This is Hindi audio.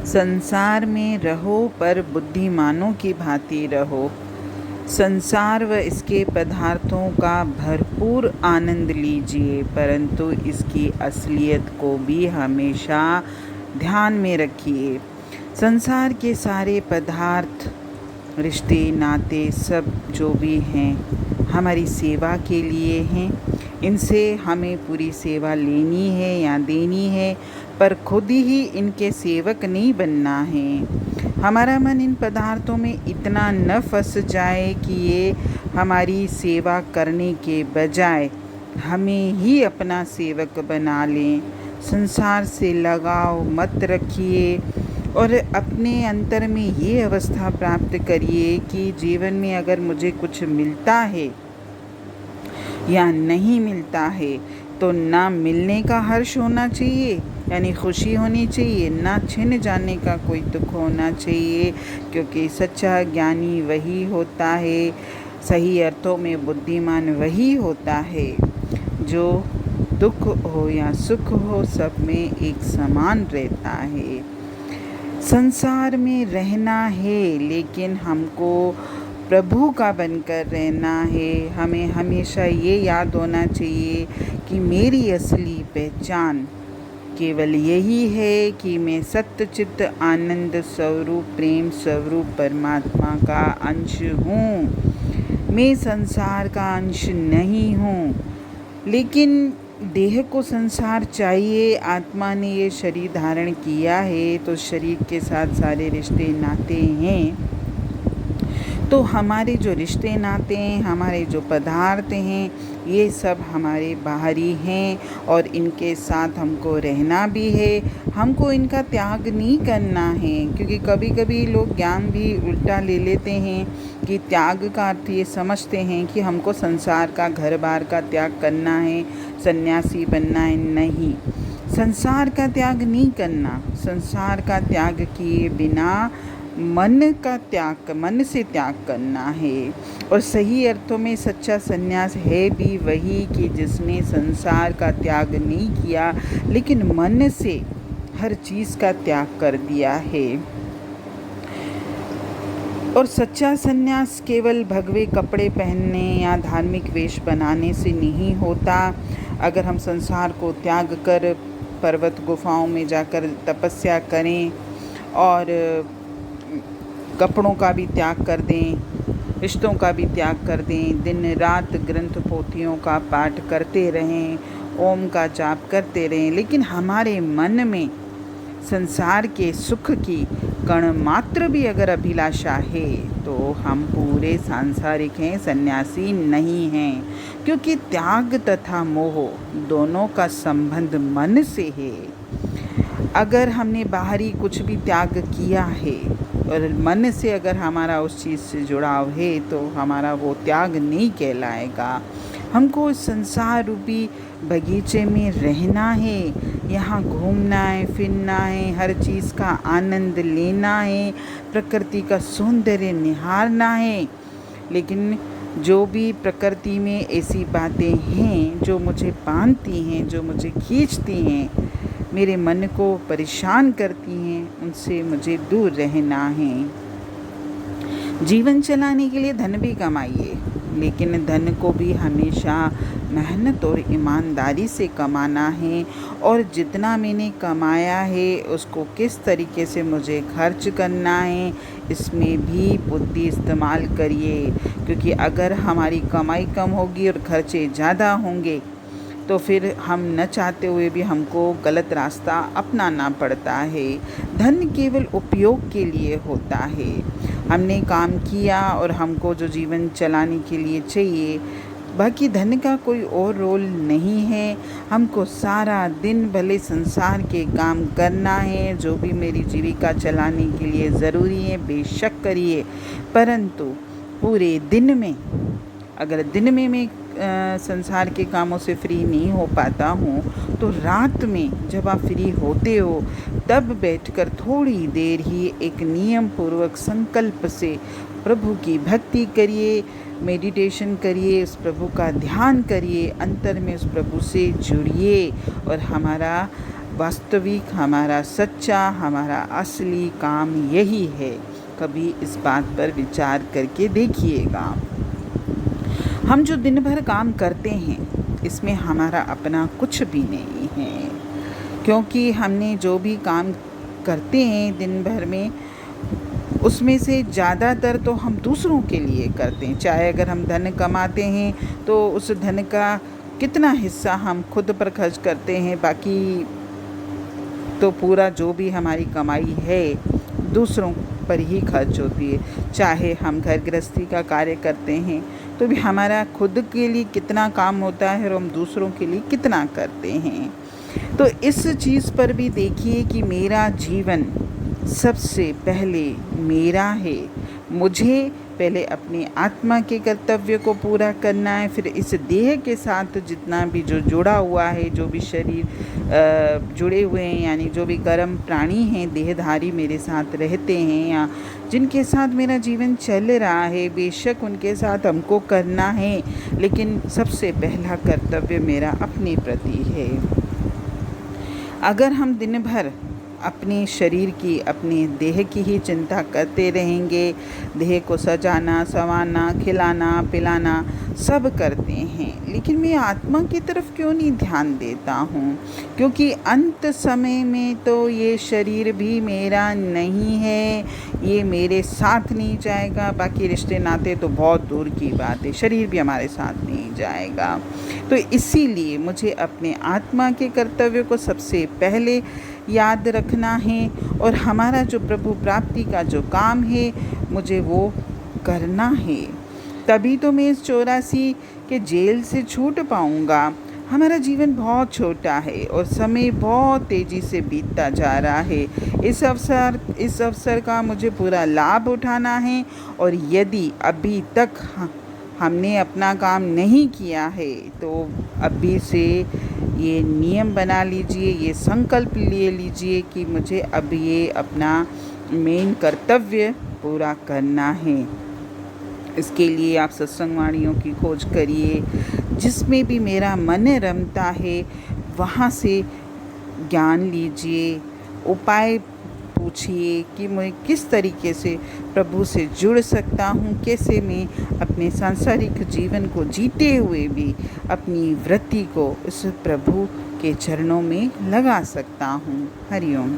संसार में रहो पर बुद्धिमानों की भांति रहो। संसार व इसके पदार्थों का भरपूर आनंद लीजिए, परंतु इसकी असलियत को भी हमेशा ध्यान में रखिए। संसार के सारे पदार्थ, रिश्ते, नाते सब जो भी हैं हमारी सेवा के लिए हैं। इनसे हमें पूरी सेवा लेनी है या देनी है, पर खुद ही इनके सेवक नहीं बनना है। हमारा मन इन पदार्थों में इतना न फंस जाए कि ये हमारी सेवा करने के बजाय हमें ही अपना सेवक बना लें। संसार से लगाव मत रखिए और अपने अंतर में ये अवस्था प्राप्त करिए कि जीवन में अगर मुझे कुछ मिलता है या नहीं मिलता है तो ना मिलने का हर्ष होना चाहिए यानी खुशी होनी चाहिए, ना छिन जाने का कोई दुख होना चाहिए, क्योंकि सच्चा ज्ञानी वही होता है, सही अर्थों में बुद्धिमान वही होता है जो दुख हो या सुख हो सब में एक समान रहता है। संसार में रहना है लेकिन हमको प्रभु का बनकर रहना है। हमें हमेशा ये याद होना चाहिए कि मेरी असली पहचान केवल यही है कि मैं सत्य चित्त आनंद स्वरूप प्रेम स्वरूप परमात्मा का अंश हूँ। मैं संसार का अंश नहीं हूँ, लेकिन देह को संसार चाहिए। आत्मा ने ये शरीर धारण किया है तो शरीर के साथ सारे रिश्ते नाते हैं। तो हमारे जो रिश्ते नाते हैं, हमारे जो पदार्थ हैं, ये सब हमारे बाहरी हैं और इनके साथ हमको रहना भी है। हमको इनका त्याग नहीं करना है, क्योंकि कभी कभी लोग ज्ञान भी उल्टा ले लेते हैं कि त्याग का अर्थ ये समझते हैं कि हमको संसार का घर बार का त्याग करना है, सन्यासी बनना है। नहीं, संसार का त्याग नहीं करना। संसार का त्याग किए बिना मन से त्याग करना है। और सही अर्थों में सच्चा सन्यास है भी वही कि जिसने संसार का त्याग नहीं किया लेकिन मन से हर चीज़ का त्याग कर दिया है। और सच्चा सन्यास केवल भगवे कपड़े पहनने या धार्मिक वेश बनाने से नहीं होता। अगर हम संसार को त्याग कर पर्वत गुफाओं में जाकर तपस्या करें और कपड़ों का भी त्याग कर दें, रिश्तों का भी त्याग कर दें, दिन रात ग्रंथ पोथियों का पाठ करते रहें, ओम का जाप करते रहें, लेकिन हमारे मन में संसार के सुख की कण मात्र भी अगर अभिलाषा है तो हम पूरे सांसारिक हैं, सन्यासी नहीं हैं। क्योंकि त्याग तथा मोह दोनों का संबंध मन से है। अगर हमने बाहरी कुछ भी त्याग किया है और मन से अगर हमारा उस चीज़ से जुड़ाव है तो हमारा वो त्याग नहीं कहलाएगा। हमको संसार रूपी बगीचे में रहना है, यहाँ घूमना है, फिरना है, हर चीज़ का आनंद लेना है, प्रकृति का सौंदर्य निहारना है। लेकिन जो भी प्रकृति में ऐसी बातें हैं जो मुझे बांधती हैं, जो मुझे खींचती हैं, मेरे मन को परेशान करती हैं, उनसे मुझे दूर रहना है। जीवन चलाने के लिए धन भी कमाइए, लेकिन धन को भी हमेशा मेहनत और ईमानदारी से कमाना है। और जितना मैंने कमाया है उसको किस तरीके से मुझे खर्च करना है, इसमें भी बुद्धि इस्तेमाल करिए। क्योंकि अगर हमारी कमाई कम होगी और खर्चे ज़्यादा होंगे तो फिर हम न चाहते हुए भी हमको गलत रास्ता अपनाना पड़ता है। धन केवल उपयोग के लिए होता है। हमने काम किया और हमको जो जीवन चलाने के लिए चाहिए, बाकी धन का कोई और रोल नहीं है। हमको सारा दिन भले संसार के काम करना है, जो भी मेरी जीविका चलाने के लिए ज़रूरी है बेशक करिए, परंतु पूरे दिन में अगर दिन में मैं संसार के कामों से फ्री नहीं हो पाता हूँ तो रात में जब आप फ्री होते हो तब बैठकर थोड़ी देर ही एक नियम पूर्वक संकल्प से प्रभु की भक्ति करिए, मेडिटेशन करिए, उस प्रभु का ध्यान करिए, अंतर में उस प्रभु से जुड़िए और हमारा वास्तविक, हमारा सच्चा, हमारा असली काम यही है। कभी इस बात पर विचार करके देखिएगा। हम जो दिन भर काम करते हैं इसमें हमारा अपना कुछ भी नहीं है, क्योंकि हमने जो भी काम करते हैं दिन भर में उसमें से ज़्यादातर तो हम दूसरों के लिए करते हैं। चाहे अगर हम धन कमाते हैं तो उस धन का कितना हिस्सा हम खुद पर खर्च करते हैं, बाकी तो पूरा जो भी हमारी कमाई है दूसरों पर ही खर्च होती है। चाहे हम घर गृहस्थी का कार्य करते हैं तो भी हमारा खुद के लिए कितना काम होता है और हम दूसरों के लिए कितना करते हैं। तो इस चीज़ पर भी देखिए कि मेरा जीवन सबसे पहले मेरा है। मुझे पहले अपनी आत्मा के कर्तव्य को पूरा करना है, फिर इस देह के साथ जितना भी जो जुड़ा हुआ है, जो भी शरीर जुड़े हुए हैं, यानी जो भी कर्म प्राणी हैं, देहधारी मेरे साथ रहते हैं या जिनके साथ मेरा जीवन चल रहा है, बेशक उनके साथ हमको करना है, लेकिन सबसे पहला कर्तव्य मेरा अपने प्रति है। अगर हम दिन भर अपने शरीर की, अपने देह की ही चिंता करते रहेंगे, देह को सजाना, संवारना, खिलाना पिलाना सब करते हैं, लेकिन मैं आत्मा की तरफ क्यों नहीं ध्यान देता हूँ? क्योंकि अंत समय में तो ये शरीर भी मेरा नहीं है, ये मेरे साथ नहीं जाएगा। बाकी रिश्ते नाते तो बहुत दूर की बात है, शरीर भी हमारे साथ नहीं जाएगा। तो इसीलिए मुझे अपने आत्मा के कर्तव्य को सबसे पहले याद रखना है और हमारा जो प्रभु प्राप्ति का जो काम है मुझे वो करना है। तभी तो मैं इस 84 के जेल से छूट पाऊँगा। हमारा जीवन बहुत छोटा है और समय बहुत तेज़ी से बीतता जा रहा है। इस अवसर का मुझे पूरा लाभ उठाना है और यदि अभी तक हमने अपना काम नहीं किया है तो अभी से ये नियम बना लीजिए, ये संकल्प ले लीजिए कि मुझे अब ये अपना मेन कर्तव्य पूरा करना है। इसके लिए आप सत्संग वाणियों की खोज करिए, जिसमें भी मेरा मन रमता है वहाँ से ज्ञान लीजिए, उपाय पूछिए कि मैं किस तरीके से प्रभु से जुड़ सकता हूँ, कैसे मैं अपने सांसारिक जीवन को जीते हुए भी अपनी वृत्ति को इस प्रभु के चरणों में लगा सकता हूँ। हरि ओम।